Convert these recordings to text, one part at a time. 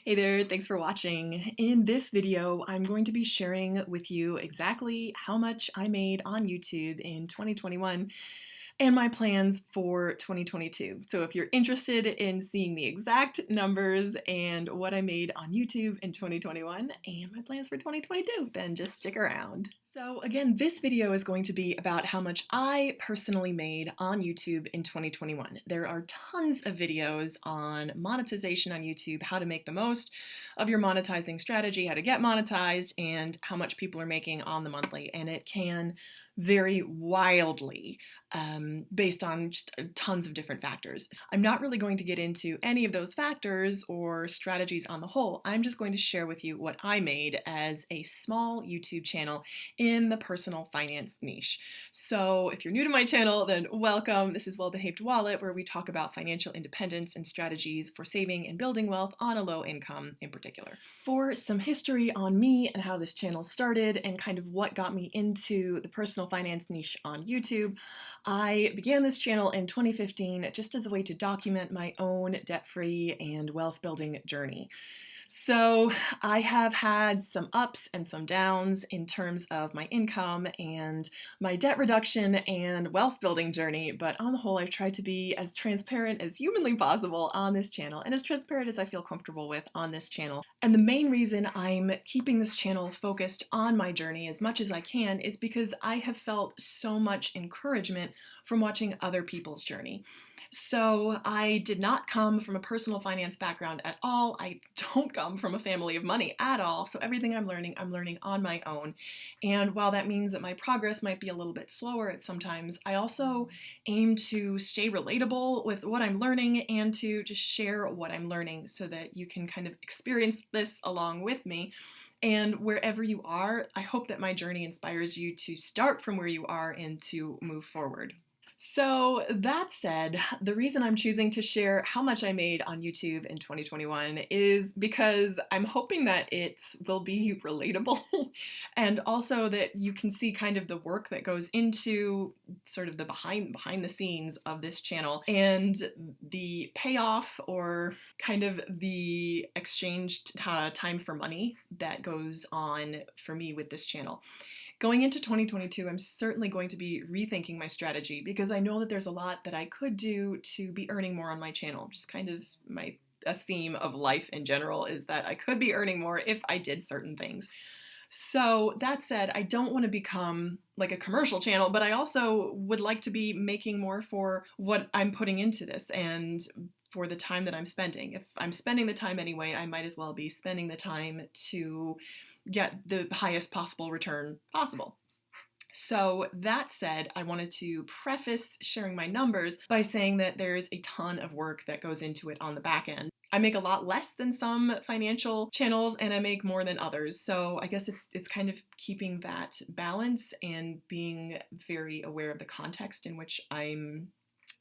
Hey there, thanks for watching. In this video, I'm going to be sharing with you exactly how much I made on YouTube in 2021 and my plans for 2022. So if you're interested in seeing the exact numbers and what I made on YouTube in 2021 and my plans for 2022, then just stick around. So again, this video is going to be about how much I personally made on YouTube in 2021. There are tons of videos on monetization on YouTube, how to make the most of your monetizing strategy, how to get monetized, and how much people are making on the monthly. And it can vary wildly based on just tons of different factors. I'm not really going to get into any of those factors or strategies on the whole. I'm just going to share with you what I made as a small YouTube channel in the personal finance niche. So if you're new to my channel, then welcome. This is Well Behaved Wallet, where we talk about financial independence and strategies for saving and building wealth on a low income in particular. For some history on me and how this channel started and kind of what got me into the personal finance niche on YouTube, I began this channel in 2015 just as a way to document my own debt-free and wealth-building journey. So I have had some ups and some downs in terms of my income and my debt reduction and wealth building journey, but on the whole, I've tried to be as transparent as humanly possible on this channel and as transparent as I feel comfortable with on this channel. And the main reason I'm keeping this channel focused on my journey as much as I can is because I have felt so much encouragement from watching other people's journey. So I did not come from a personal finance background at all. I don't come from a family of money at all. So everything I'm learning on my own. And while that means that my progress might be a little bit slower at sometimes, I also aim to stay relatable with what I'm learning and to just share what I'm learning so that you can kind of experience this along with me. And wherever you are, I hope that my journey inspires you to start from where you are and to move forward. So that said, the reason I'm choosing to share how much I made on YouTube in 2021 is because I'm hoping that it will be relatable and also that you can see kind of the work that goes into sort of the behind the scenes of this channel and the payoff or kind of the exchanged time for money that goes on for me with this channel. Going into 2022, I'm certainly going to be rethinking my strategy because I know that there's a lot that I could do to be earning more on my channel. Just kind of a theme of life in general is that I could be earning more if I did certain things. So that said, I don't want to become like a commercial channel, but I also would like to be making more for what I'm putting into this and for the time that I'm spending. If I'm spending the time anyway, I might as well be spending the time to get the highest possible return possible. So that said, I wanted to preface sharing my numbers by saying that there's a ton of work that goes into it on the back end. I make a lot less than some financial channels and I make more than others. So I guess it's kind of keeping that balance and being very aware of the context in which I'm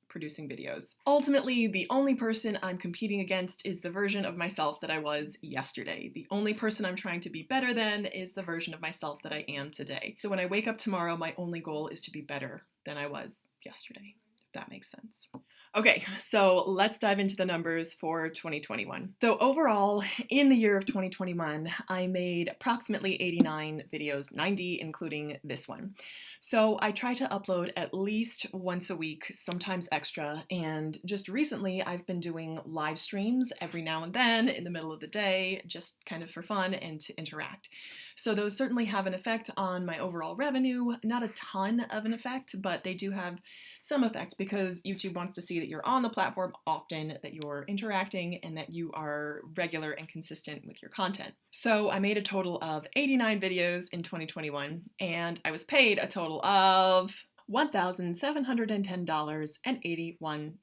producing videos. Ultimately, the only person I'm competing against is the version of myself that I was yesterday. The only person I'm trying to be better than is the version of myself that I am today. So when I wake up tomorrow, my only goal is to be better than I was yesterday, if that makes sense. Okay, so let's dive into the numbers for 2021. So overall, in the year of 2021, I made approximately 89 videos, 90 including this one. So I try to upload at least once a week, sometimes extra, and just recently I've been doing live streams every now and then in the middle of the day, just kind of for fun and to interact. So those certainly have an effect on my overall revenue, not a ton of an effect, but they do have some effect because YouTube wants to see that you're on the platform often, that you're interacting, and that you are regular and consistent with your content. So I made a total of 89 videos in 2021, and I was paid a total of $1,710.81.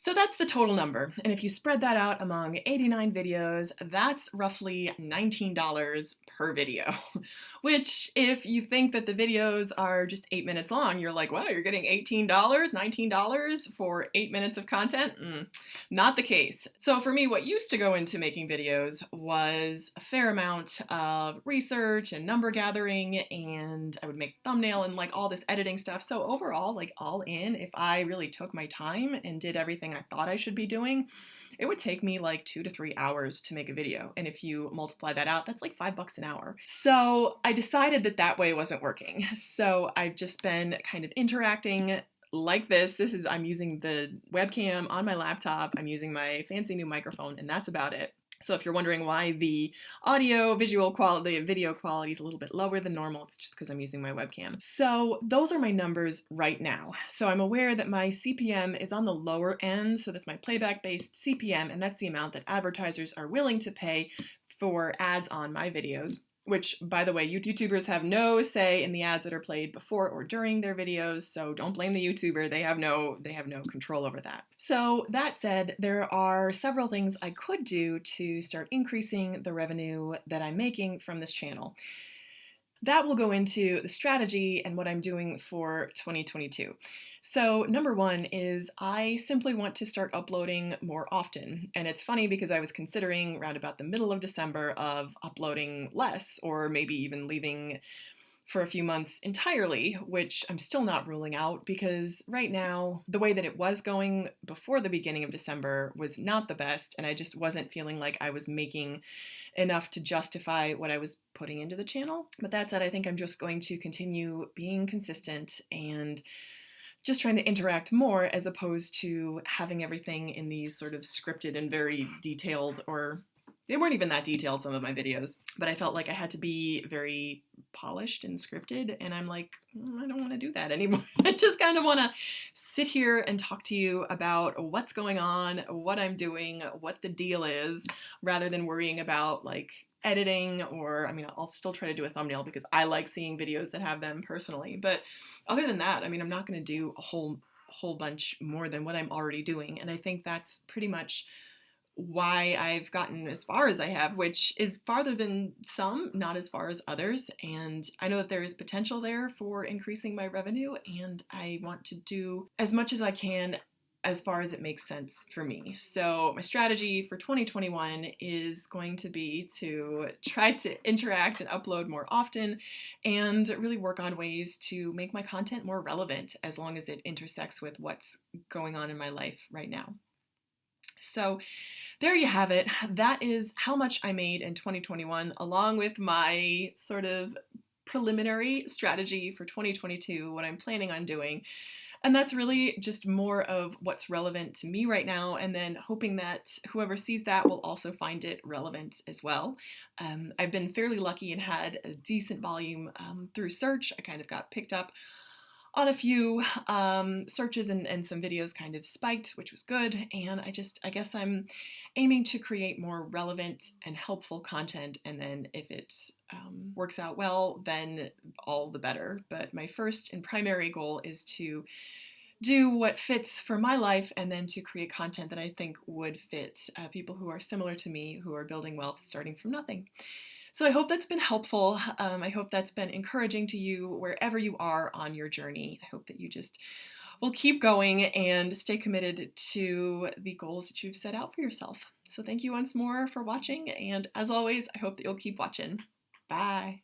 So that's the total number, and if you spread that out among 89 videos, that's roughly $19 per video. Which, if you think that the videos are just 8 minutes long, you're like, wow, you're getting $18, $19 for 8 minutes of content? Not the case. So for me, what used to go into making videos was a fair amount of research and number gathering, and I would make thumbnail and like all this editing stuff. So overall, like all in, if I really took my time and did everything I thought I should be doing, it would take me like 2 to 3 hours to make a video. And if you multiply that out, that's like $5 an hour. So I decided that that way wasn't working. So I've just been kind of interacting like this. I'm using the webcam on my laptop. I'm using my fancy new microphone, and that's about it. So if you're wondering why the video quality is a little bit lower than normal, it's just because I'm using my webcam. So those are my numbers right now. So I'm aware that my CPM is on the lower end, so that's my playback-based CPM, and that's the amount that advertisers are willing to pay for ads on my videos. Which, by the way, YouTubers have no say in the ads that are played before or during their videos, so don't blame the YouTuber. They have no control over that. So that said, there are several things I could do to start increasing the revenue that I'm making from this channel. That will go into the strategy and what I'm doing for 2022. So number one is I simply want to start uploading more often. And it's funny because I was considering around about the middle of December of uploading less, or maybe even leaving for a few months entirely, which I'm still not ruling out, because right now, the way that it was going before the beginning of December was not the best, and I just wasn't feeling like I was making enough to justify what I was putting into the channel. But that said, I think I'm just going to continue being consistent and just trying to interact more, as opposed to having everything in these sort of scripted and very detailed, or they weren't even that detailed, some of my videos, but I felt like I had to be very polished and scripted, and I'm like, I don't want to do that anymore. I just kind of want to sit here and talk to you about what's going on, what I'm doing, what the deal is, rather than worrying about like editing, or, I mean, I'll still try to do a thumbnail because I like seeing videos that have them personally, but other than that, I mean, I'm not going to do a whole bunch more than what I'm already doing, and I think that's pretty much why I've gotten as far as I have, which is farther than some, not as far as others. And I know that there is potential there for increasing my revenue, and I want to do as much as I can as far as it makes sense for me. So my strategy for 2021 is going to be to try to interact and upload more often, and really work on ways to make my content more relevant as long as it intersects with what's going on in my life right now. So there you have it. That is how much I made in 2021, along with my sort of preliminary strategy for 2022, what I'm planning on doing. And that's really just more of what's relevant to me right now, and then hoping that whoever sees that will also find it relevant as well. I've been fairly lucky and had a decent volume through search. I kind of got picked up on a few searches, and some videos kind of spiked, which was good. And I guess I'm aiming to create more relevant and helpful content. And then if it works out well, then all the better. But my first and primary goal is to do what fits for my life, and then to create content that I think would fit people who are similar to me, who are building wealth starting from nothing. So I hope that's been helpful. I hope that's been encouraging to you wherever you are on your journey. I hope that you just will keep going and stay committed to the goals that you've set out for yourself. So thank you once more for watching, and as always, I hope that you'll keep watching. Bye.